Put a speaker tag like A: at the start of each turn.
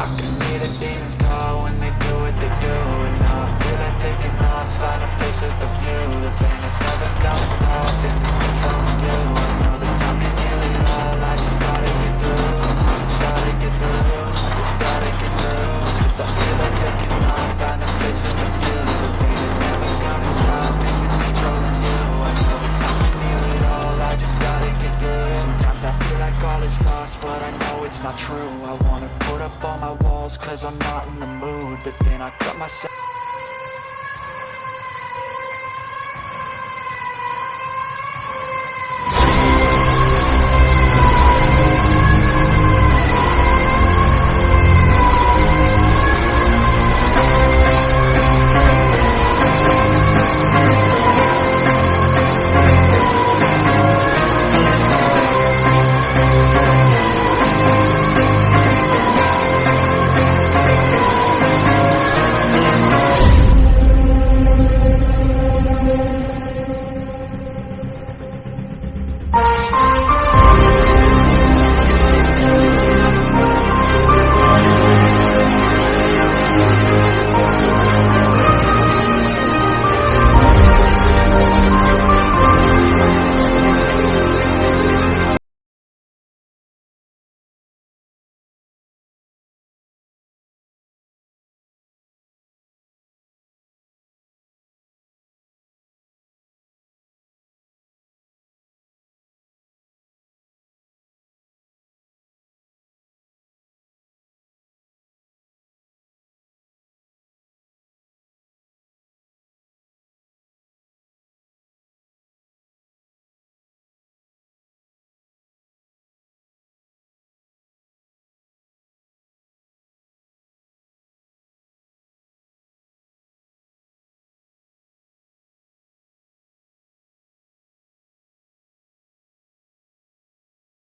A: I can hear the demons call when they do what they do. And now I feel like taking off, find a place with a view. The pain is never gonna stop if it's controlling you. I know that time can heal it all, I just gotta get through. I just gotta get through, I just gotta get through. Cause I feel like taking off, find a place with a view. The pain is never gonna stop if it's controlling you. I know that time can heal it all, I just gotta get through. Sometimes I feel like all is lost, but I know it's not true. I wanna put up all my walls cause I'm not in the mood, but then I cut myself